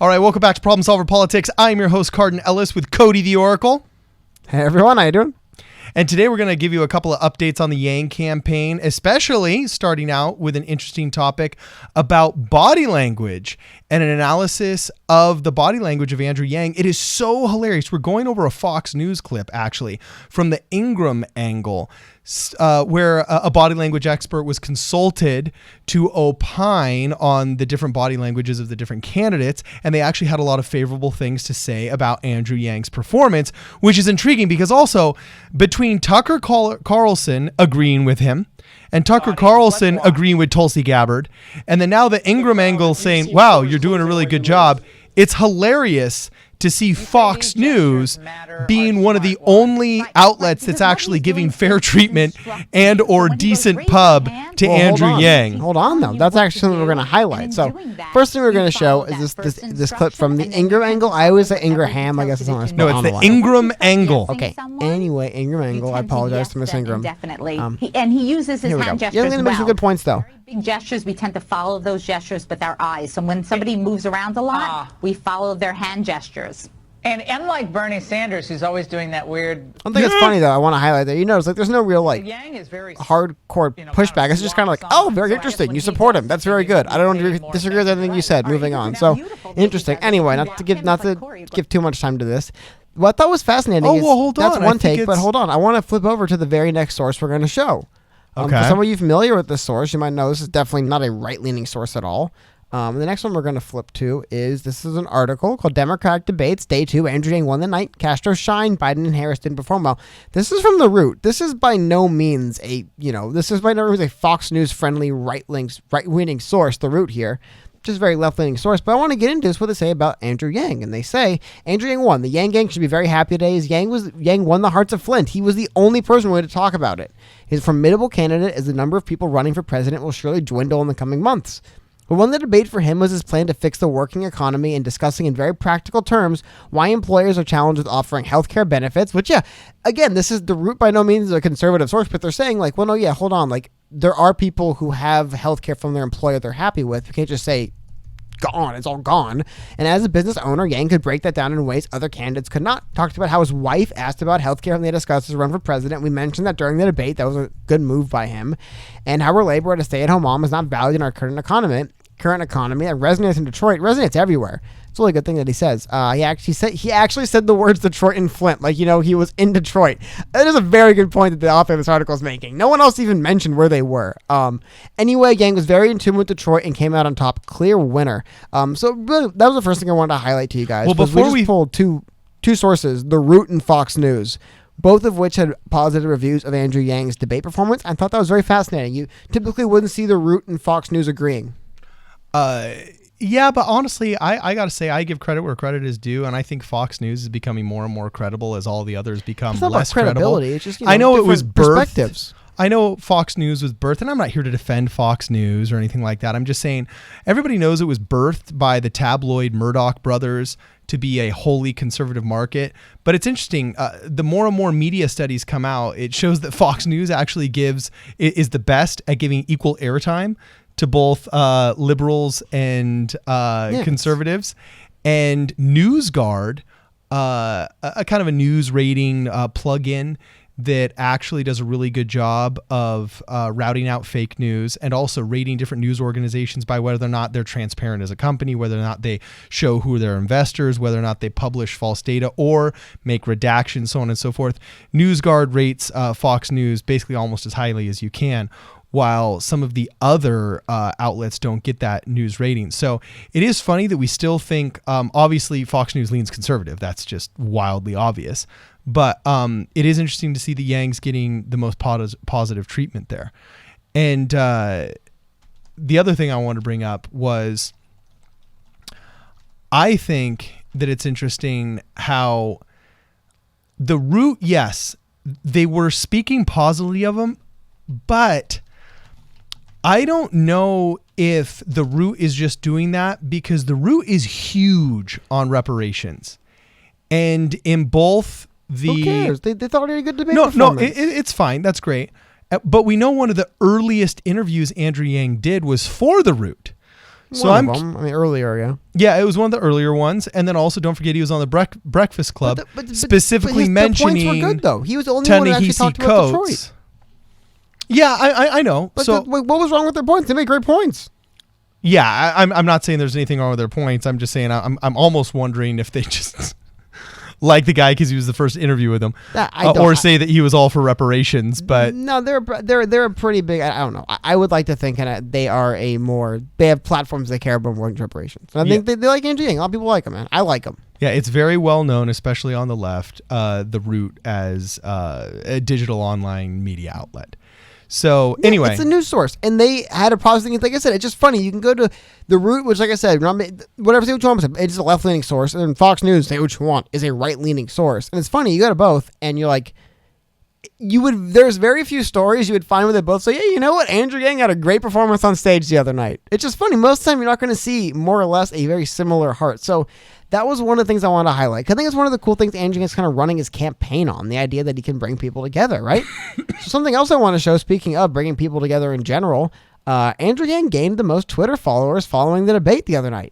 All right, welcome back to Problem Solver Politics. I'm your host, Cardin Ellis, with Cody the Oracle. Hey, everyone. How you doing? And today we're going to give you a couple of updates on the Yang campaign, especially starting out with an interesting topic about body language and an analysis of the body language of Andrew Yang. It is so hilarious. We're going over a Fox News clip, actually, from the Ingram angle, where a body language expert was consulted to opine on the different body languages of the different candidates. And they actually had a lot of favorable things to say about Andrew Yang's performance, which is intriguing because also between Tucker Carlson agreeing with him and Tucker Carlson agreeing with Tulsi Gabbard, and then now the Ingram angle saying, wow, you're doing a really good job. It's hilarious to see Fox News being one of the only outlets that's actually giving fair treatment and or decent pub to Andrew Yang. Hold on, though. That's actually something we're going to highlight. So first thing we're going to show is this clip from the Ingram angle. I always say Ingraham. I guess it's not a No, it's the Ingram angle. Okay. Anyway, Ingram angle. I apologize to Miss Ingram. Definitely. And he uses his hand gestures. You're going to make some good points, though. Big gestures, we tend to follow those gestures with our eyes. So when somebody moves around a lot, we follow their hand gestures. And unlike Bernie Sanders, who's always doing that weird... One thing that's funny, though, I want to highlight that. You notice, like, there's no real, like, Yang is very hardcore pushback. It's just kind of like, oh, very interesting. You support him. That's very good. I don't disagree with anything you said. Moving on. So, interesting. Anyway, not to give too much time to this. What I thought was fascinating is hold on. That's one take, but hold on. I want to flip over to the very next source we're going to show. Okay. For some of you familiar with this source, you might know this is definitely not a right-leaning source at all. The next one we're going to flip to is an article called Democratic Debates, Day 2, Andrew Yang won the night, Castro shined, Biden and Harris didn't perform well. This is from The Root. This is by no means a Fox News friendly right-leaning source, The Root here. Just a very left-leaning source, but I want to get into this, what they say about Andrew Yang. And they say, Andrew Yang won. The Yang gang should be very happy today. Yang won the hearts of Flint. He was the only person willing to talk about it. His formidable candidate, as the number of people running for president will surely dwindle in the coming months. But one of the debate for him was his plan to fix the working economy and discussing in very practical terms why employers are challenged with offering healthcare benefits, which, again, this is The Root by no means a conservative source, but they're saying, like, well, no, hold on. Like, there are people who have healthcare from their employer they're happy with. You can't just say, gone, it's all gone. And as a business owner, Yang could break that down in ways other candidates could not. Talked about how his wife asked about healthcare when they discussed his run for president. We mentioned that during the debate. That was a good move by him. And how we're labor at a stay-at-home mom is not valued in our current economy that resonates in Detroit, resonates everywhere. It's a really good thing that he says. He actually said the words Detroit and Flint, like, he was in Detroit. That is a very good point that the author of this article is making. No one else even mentioned where they were. Anyway, Yang was very in tune with Detroit and came out on top, clear winner. So really, that was the first thing I wanted to highlight to you guys. Well, before we pulled two sources, The Root and Fox News, both of which had positive reviews of Andrew Yang's debate performance. I thought that was very fascinating. You typically wouldn't see The Root and Fox News agreeing. Yeah, but honestly, I got to say, I give credit where credit is due, and I think Fox News is becoming more and more credible as all the others become less credible. It's just, I know it was perspectives. I know Fox News was birthed, and I'm not here to defend Fox News or anything like that. I'm just saying everybody knows it was birthed by the tabloid Murdoch brothers to be a wholly conservative market. But it's interesting. The more and more media studies come out, it shows that Fox News actually is the best at giving equal airtime to both liberals and conservatives. And NewsGuard, a kind of a news rating plugin that actually does a really good job of routing out fake news and also rating different news organizations by whether or not they're transparent as a company, whether or not they show who are their investors, whether or not they publish false data or make redactions, so on and so forth. NewsGuard rates Fox News basically almost as highly as you can, while some of the other outlets don't get that news rating. So it is funny that we still think, obviously Fox News leans conservative. That's just wildly obvious. But it is interesting to see the Yangs getting the most positive treatment there. And the other thing I wanted to bring up was I think that it's interesting how The Root, yes, they were speaking positively of him, but I don't know if The Root is just doing that because The Root is huge on reparations. And in both Who cares? They thought it was a good debate. No, it's fine. That's great. But we know one of the earliest interviews Andrew Yang did was for The Root. So One of them. I mean, earlier, yeah. Yeah, it was one of the earlier ones, and then also don't forget he was on the Breakfast Club, specifically the mentioning points were good though. He was the only one who actually talked about Detroit. Yeah, I know. But so what was wrong with their points? They made great points. Yeah, I'm not saying there's anything wrong with their points. I'm just saying I'm almost wondering if they just like the guy because he was the first interview with him, or say that he was all for reparations. But no, they're a pretty big. I don't know. I would like to think they are they have platforms they care about more than reparations. And I think they like Andrew Yang. A lot of people like him, man. I like him. Yeah, it's very well known, especially on the left, the Root as a digital online media outlet. So anyway, it's a news source, and they had a positive thing. Like I said, it's just funny. You can go to the Root, which, like I said, whatever, say what you want, it's a left-leaning source, and then Fox News, say what you want, is a right-leaning source. And it's funny, you go to both, and you're like, there's very few stories you would find where they both say, yeah, you know what, Andrew Yang had a great performance on stage the other night. It's just funny. Most of the time, you're not going to see more or less a very similar heart. So that was one of the things I wanted to highlight. I think it's one of the cool things Andrew Yang is kind of running his campaign on, the idea that he can bring people together, right? So something else I want to show, speaking of bringing people together in general, Andrew Yang gained the most Twitter followers following the debate the other night.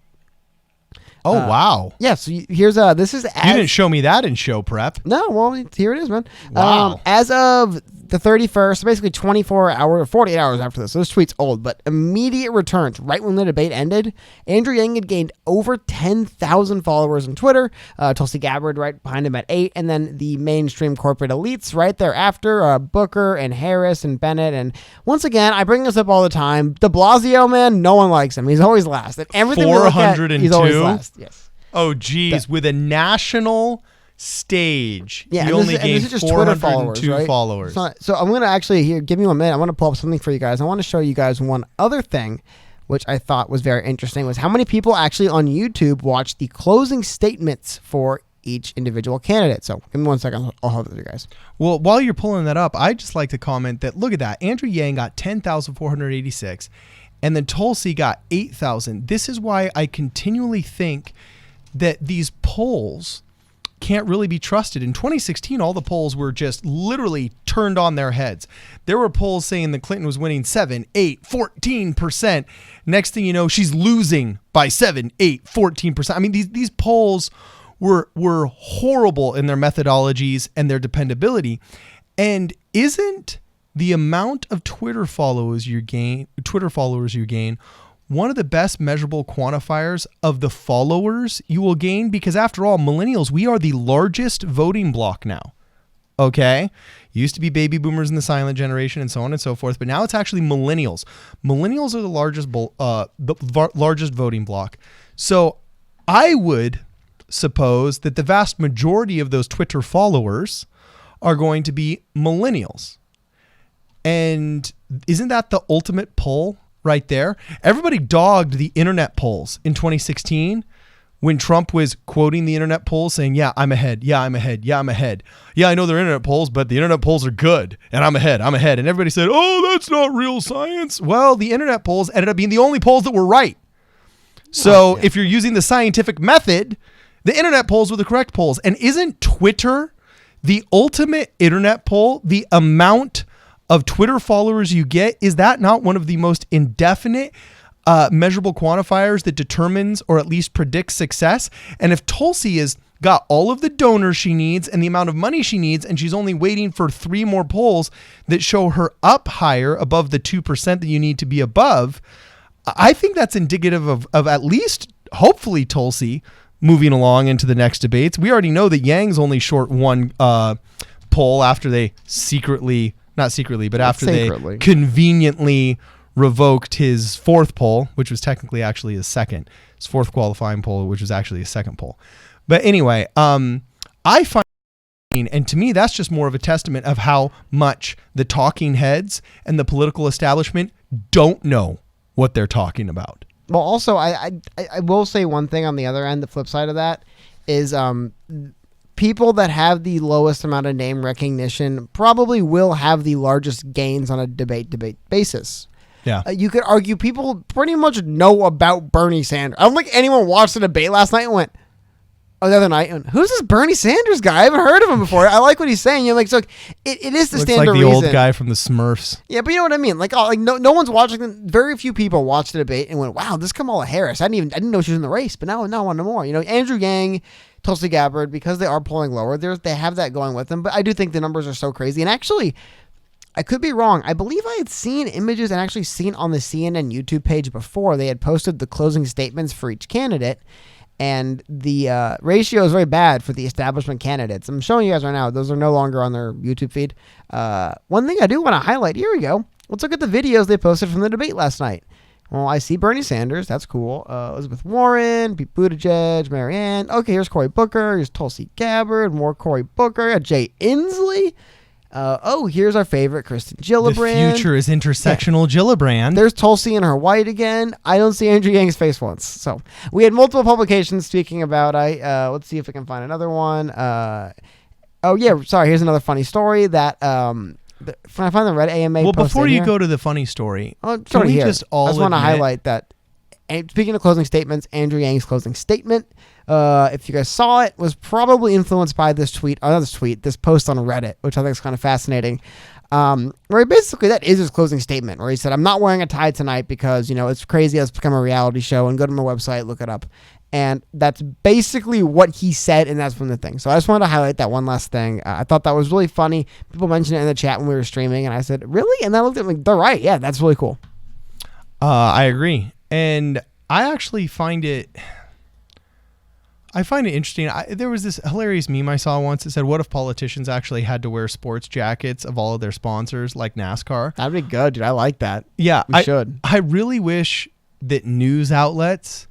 Oh, wow. Yeah, so here's this is you didn't show me that in show prep. No, well, here it is, man. Wow. As of the 31st, basically 48 hours after this. So this tweet's old, but immediate returns right when the debate ended. Andrew Yang had gained over 10,000 followers on Twitter. Tulsi Gabbard right behind him at 8, and then the mainstream corporate elites right there after, Booker and Harris and Bennett. And once again, I bring this up all the time. De Blasio, man, no one likes him. He's always last. And everything 402? He's always last. Yes. Oh, geez. With a national stage, yeah, he only gained 402 followers. So I'm going to actually, give me 1 minute. I want to pull up something for you guys. I want to show you guys one other thing, which I thought was very interesting, was how many people actually on YouTube watched the closing statements for each individual candidate. So give me 1 second. I'll hold it with you guys. Well, while you're pulling that up, I'd just like to comment that, look at that. Andrew Yang got 10,486, and then Tulsi got 8,000. This is why I continually think that these polls can't really be trusted. In 2016, all the polls were just literally turned on their heads. There were polls saying that Clinton was winning 7, 8, 14%. Next thing you know, she's losing by 7, 8, 14%. I mean, these polls were horrible in their methodologies and their dependability. And isn't the amount of Twitter followers you gain one of the best measurable quantifiers of the followers you will gain? Because after all, millennials, we are the largest voting bloc now. Okay? Used to be baby boomers and the silent generation and so on and so forth, but now it's actually millennials. Millennials are the largest voting bloc. So I would suppose that the vast majority of those Twitter followers are going to be millennials. And isn't that the ultimate poll right there? Everybody dogged the internet polls in 2016 when Trump was quoting the internet polls saying, yeah, I'm ahead. Yeah, I'm ahead. Yeah, I'm ahead. Yeah, I know they're internet polls, but the internet polls are good and I'm ahead. I'm ahead. And everybody said, oh, that's not real science. Well, the internet polls ended up being the only polls that were right. So if you're using the scientific method, the internet polls were the correct polls. And isn't Twitter the ultimate internet poll? The amount of Twitter followers you get, is that not one of the most indefinite measurable quantifiers that determines or at least predicts success? And if Tulsi has got all of the donors she needs and the amount of money she needs, and she's only waiting for 3 more polls that show her up higher above the 2% that you need to be above, I think that's indicative of at least, hopefully, Tulsi moving along into the next debates. We already know that Yang's only short 1 poll after they they conveniently revoked his 4th poll, which was technically actually his 4th qualifying poll, which was actually his 2nd poll. But anyway, I find, and to me, that's just more of a testament of how much the talking heads and the political establishment don't know what they're talking about. Well, also, I will say one thing on the other end, the flip side of that is people that have the lowest amount of name recognition probably will have the largest gains on a debate basis. Yeah. You could argue people pretty much know about Bernie Sanders. I don't think anyone watched the debate last night and went, the other night, and who's this Bernie Sanders guy? I haven't heard of him before. I like what he's saying. You're like, so it is the Looks standard like the reason. old guy from the Smurfs. Yeah, but you know what I mean. Like, no one's watching. Very few people watched the debate and went, "Wow, this Kamala Harris. I didn't know she was in the race, but now I want to know more." You know, Andrew Yang, Tulsi Gabbard, because they are polling lower, they have that going with them. But I do think the numbers are so crazy. And actually, I could be wrong. I believe I had seen images and actually seen on the CNN YouTube page before they had posted the closing statements for each candidate. And the ratio is very bad for the establishment candidates. I'm showing you guys right now. Those are no longer on their YouTube feed. One thing I do want to highlight. Here we go. Let's look at the videos they posted from the debate last night. Well, I see Bernie Sanders. That's cool. Elizabeth Warren, Pete Buttigieg, Marianne. Okay, here's Cory Booker. Here's Tulsi Gabbard. More Cory Booker. Jay Inslee. Here's our favorite, Kristen Gillibrand. The future is intersectional Gillibrand. There's Tulsi in her white again. I don't see Andrew Yang's face once. So we had multiple publications speaking about. Let's see if we can find another one. Here's another funny story that. Can I find the Red AMA? Well, post before in you here? go to the funny story, can we here. just all I just want to admit- highlight that. And speaking of closing statements, Andrew Yang's closing statement, if you guys saw it, was probably influenced by this post on Reddit, which I think is kind of fascinating. Where basically that is his closing statement, where he said, "I'm not wearing a tie tonight because, it's crazy. It's become a reality show, and go to my website, look it up." And that's basically what he said, and that's from the thing. So I just wanted to highlight that one last thing. I thought that was really funny. People mentioned it in the chat when we were streaming, and I said, "Really?" And I looked at me, they're right. Yeah, that's really cool. I agree. And I actually find it interesting. There was this hilarious meme I saw once that said, what if politicians actually had to wear sports jackets of all of their sponsors like NASCAR? That'd be good, dude. I like that. Yeah. We should. I really wish that news outlets,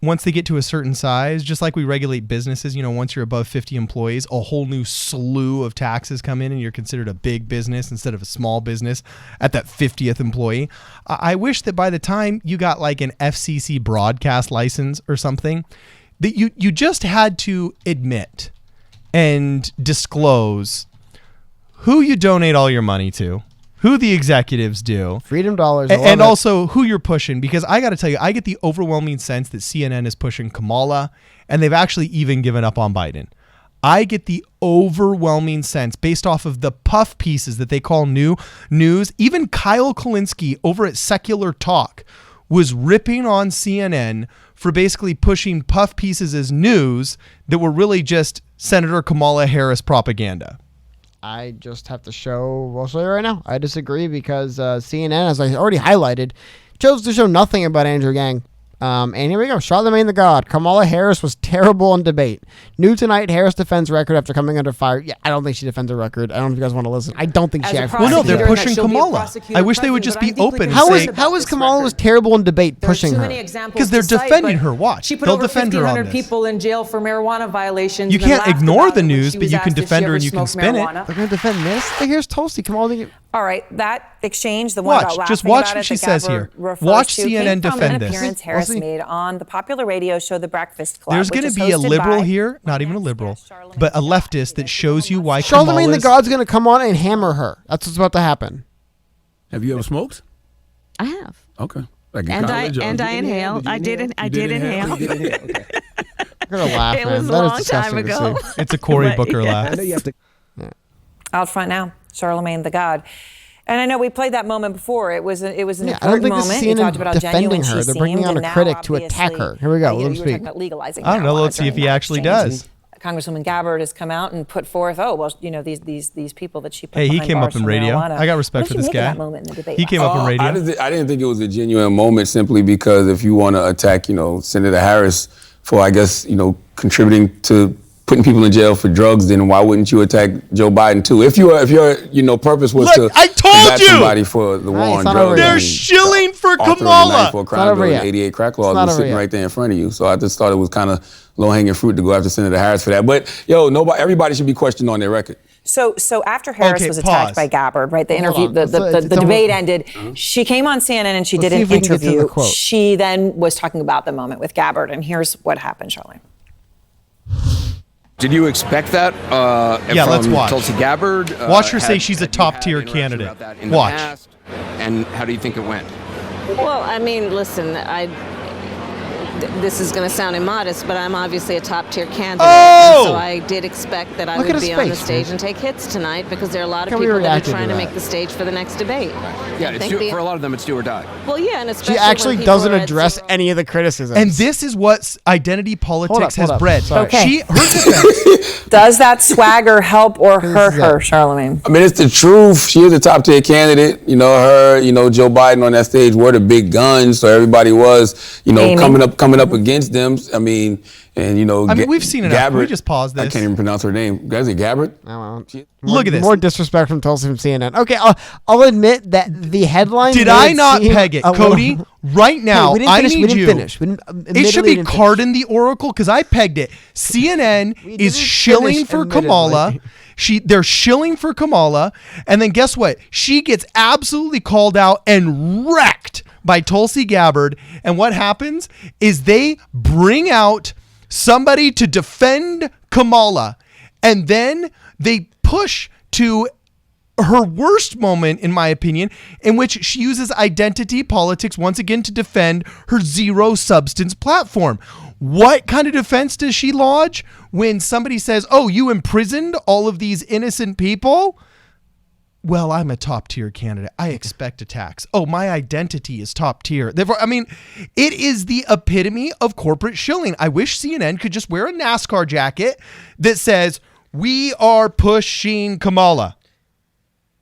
once they get to a certain size, just like we regulate businesses, once you're above 50 employees, a whole new slew of taxes come in and you're considered a big business instead of a small business at that 50th employee. I wish that by the time you got like an FCC broadcast license or something, that you just had to admit and disclose who you donate all your money to, who the executives do, Freedom dollars, and also who you're pushing. Because I got to tell you, I get the overwhelming sense that CNN is pushing Kamala, and they've actually even given up on Biden. I get the overwhelming sense based off of the puff pieces that they call news. Even Kyle Kulinski over at Secular Talk was ripping on CNN for basically pushing puff pieces as news that were really just Senator Kamala Harris propaganda. I just have to I'll show you right now. I disagree because CNN, as I already highlighted, chose to show nothing about Andrew Yang. And here we go. Charlemagne the God. Kamala Harris was terrible on debate. New tonight, Harris defends record after coming under fire. Yeah, I don't think she defends a record. I don't know if you guys want to listen. I don't think she actually. Well, no, they're prosecutor, pushing she'll be a Kamala. prosecutor I wish they would president, just but be I'm deeply open and How say, is Kamala was terrible in debate pushing There are her? too many examples because they're to cite, defending but her. Watch. She put They'll over defend her on 1,500 this. people in jail for marijuana violations. You and then can't laughed ignore about the it when news, she but was you can asked if defend she her ever and you can smoked spin it. marijuana. They're going to defend this? Here's Tulsi. Kamala didn't get. All right, that exchange, the one Watch, about just laughing watch about what it she that says Gabbard here. refers Watch to CNN came from defend an this. appearance Harris see. made on the popular radio show The Breakfast Club. There's going going to to be a liberal here, not even a liberal, but a leftist that shows you why Charlemagne the Kamala's... God's going to come on and hammer her. That's what's about to happen. Have you ever smoked? I have. Okay. Like in And college, or- I inhale. I did inhale. You did inhale? Okay. I'm going to laugh, It man. was a That is long disgusting time to ago. see. It's a Cory But, Booker yeah. laugh. I know you have to. out front now, Charlemagne the God. And I know we played that moment before. It was an I don't important think this moment. is You CNN talked about how genuine defending her. she They're bringing seemed, on and a now, critic to attack obviously, her. Here we go. You Let were him talking speak. about legalizing I don't know. marijuana Let's see if during he that actually exchange. does. And Congresswoman Gabbard has come out and put forth, these people that she put Hey, he behind came bars up in for radio. marijuana. I got respect What for did you this make of guy. that moment in the debate He last came up on radio. I didn't think it was a genuine moment simply because if you want to attack, Senator Harris for, I guess, contributing to putting people in jail for drugs, then why wouldn't you attack Joe Biden too? If your purpose was Look, to I told combat you! somebody for the war Right, on it's not drugs, over yet. They're shilling for author of the Kamala. 94 crime over bill yet. and 88 crack It's laws not was over sitting yet. right there in front of you. So I just thought it was kind of low-hanging fruit to go after Senator Harris for that. But everybody should be questioned on their record. So after Harris Okay, was attacked pause. by Gabbard, right? The Hold interview, on. the It's debate almost- ended. She came on CNN and she Let's did see an if we can get to the interview. quote. She then was talking about the moment with Gabbard, and here's what happened, Charlene. Did you expect that Yeah, from let's watch. Tulsi Gabbard? Watch her say she's a had you top-tier had interaction candidate. about that in the Watch. past? And how do you think it went? Well, I mean, listen, this is going to sound immodest, but I'm obviously a top-tier candidate. Oh! And so I did expect that I Look at would his be on the face, stage man. and take hits tonight because there are a lot of How we people that are reacted to trying to that. make the stage for the next debate. Yeah, I it's think for a lot of them, it's do or die. Well, yeah, and especially She when actually people doesn't are at address zero. any of the criticisms. And this is what identity politics hold has up. bred. Sorry. Okay. Her defense. Does that swagger help or hurt is her, it. Charlemagne? I mean, it's the truth. She is a top tier candidate. You know, her, Joe Biden on that stage were the big guns, so everybody was, Aiming. coming up against them. I mean, and we've seen enough. Can we just pause this? I can't even pronounce her name. Guys, it Gabbard? Look at this. More disrespect from Tulsi from CNN. Okay, I'll admit that the headline. Did made I not seem peg it, a little- Cody? Right now, Hey, we didn't I finish, need we didn't you. Finish. We didn't, It should admittedly be didn't Cardin the Oracle because I pegged it. CNN We is didn't shilling finish, for admittedly. Kamala. They're shilling for Kamala, and then guess what? She gets absolutely called out and wrecked by Tulsi Gabbard. And what happens is they bring out somebody to defend Kamala, and then they push to her worst moment, in my opinion, in which she uses identity politics once again to defend her zero substance platform. What kind of defense does she lodge when somebody says, "Oh, you imprisoned all of these innocent people"? Well, I'm a top tier candidate. I expect attacks. Oh, my identity is top tier. Therefore, I mean, it is the epitome of corporate shilling. I wish CNN could just wear a NASCAR jacket that says, "We are pushing Kamala."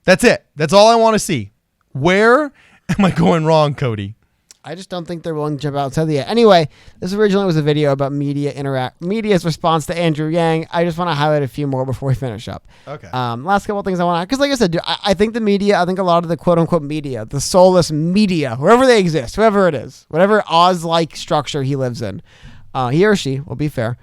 That's it. That's all I want to see. Where am I going wrong, Cody? I just don't think they're willing to jump outside the. Anyway, this originally was a video about media's response to Andrew Yang. I just want to highlight a few more before we finish up. Okay. Last couple of things I want to, because like I said, dude, I think the media, I think a lot of the quote unquote media, the soulless media, wherever they exist, whoever it is, whatever Oz-like structure he lives in, he or she, will be fair.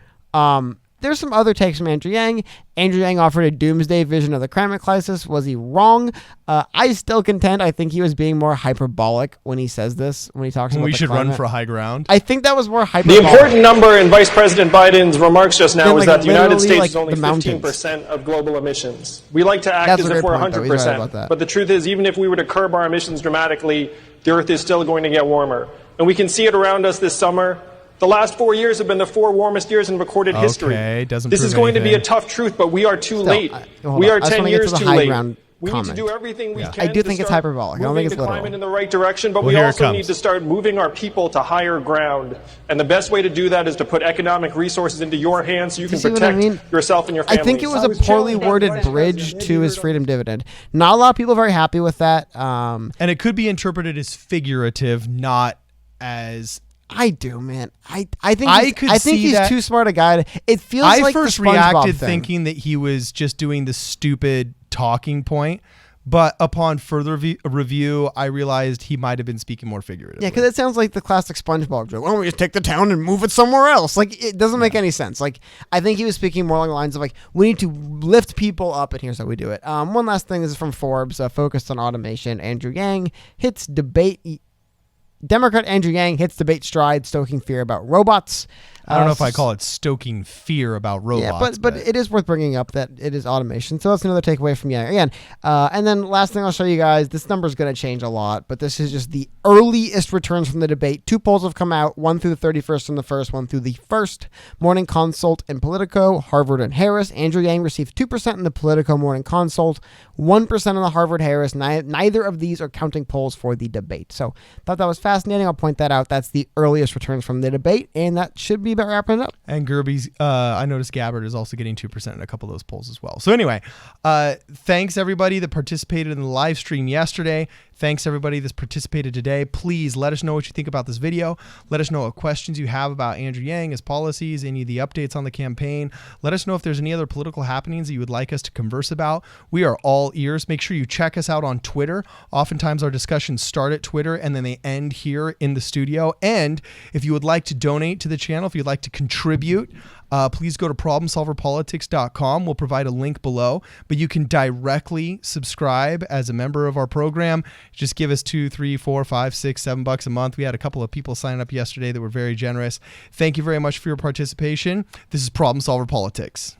There's some other takes from Andrew Yang. Andrew Yang offered a doomsday vision of the climate crisis. Was he wrong? I still contend. I think he was being more hyperbolic when he says this, when he talks about We the should climate. run for high ground. I think that was more The hyperbolic. important number in Vice President Biden's remarks just now Then, is like, that the United literally, States like, is only the mountains. 15% of global emissions. We like to act That's as a if great we're point, though. He's right about 100%. that. But the truth is, even if we were to curb our emissions dramatically, the Earth is still going to get warmer. And we can see it around us this summer. The last 4 years have been the 4 warmest years in recorded history. doesn't This is prove going to be a anything. tough truth, but we are too late. hold We on. are I just 10 wanna get to years the too high late. ground We need to comment. do everything we can I do to think it's start hyperbolic. I don't moving think it's the literal. climate in the right direction, but Well, we here it also comes. need to start moving our people to higher ground. And the best way to do that is to put economic resources into your hands so you can see what I protect mean? yourself and your I families. think it was a poorly worded bridge to his freedom dividend. Not a lot of people are very happy with that. And it could be interpreted as figurative, not as. I do, man. I think I he's, could I think see he's that- too smart a guy. It feels I like first the SpongeBob reacted thing. thinking that he was just doing the stupid talking point, but upon further review, I realized he might have been speaking more figuratively. Yeah, because it sounds like the classic SpongeBob joke. Why don't we just take the town and move it somewhere else? Like, it doesn't make any sense. Like, I think he was speaking more along the lines of, like, we need to lift people up, and here's how we do it. One last thing, this is from Forbes, focused on automation. Andrew Yang hits debate. Democrat Andrew Yang hits debate stride, stoking fear about robots. I don't know if I call it stoking fear about robots. Yeah, but it is worth bringing up that it is automation. So that's another takeaway from Yang. Again, and then last thing I'll show you guys, this number is going to change a lot, but this is just the earliest returns from the debate. 2 polls have come out, one through the 31st and the first, one through the first. Morning Consult and Politico, Harvard and Harris. Andrew Yang received 2% in the Politico Morning Consult, 1% in the Harvard Harris. Neither of these are counting polls for the debate. So thought that was fascinating. I'll point that out. That's the earliest returns from the debate, and that should be about wrapping it up. And Gerby's, I noticed Gabbard is also getting 2% in a couple of those polls as well. So anyway, thanks everybody that participated in the live stream yesterday. Thanks everybody that's participated today. Please let us know what you think about this video. Let us know what questions you have about Andrew Yang, his policies, any of the updates on the campaign. Let us know if there's any other political happenings that you would like us to converse about. We are all ears. Make sure you check us out on Twitter. Oftentimes our discussions start at Twitter and then they end here in the studio. And if you would like to donate to the channel, if you'd like to contribute, please go to problemsolverpolitics.com. We'll provide a link below, but you can directly subscribe as a member of our program. Just give us $2, $3, $4, $5, $6, $7 a month. We had a couple of people sign up yesterday that were very generous. Thank you very much for your participation. This is Problem Solver Politics.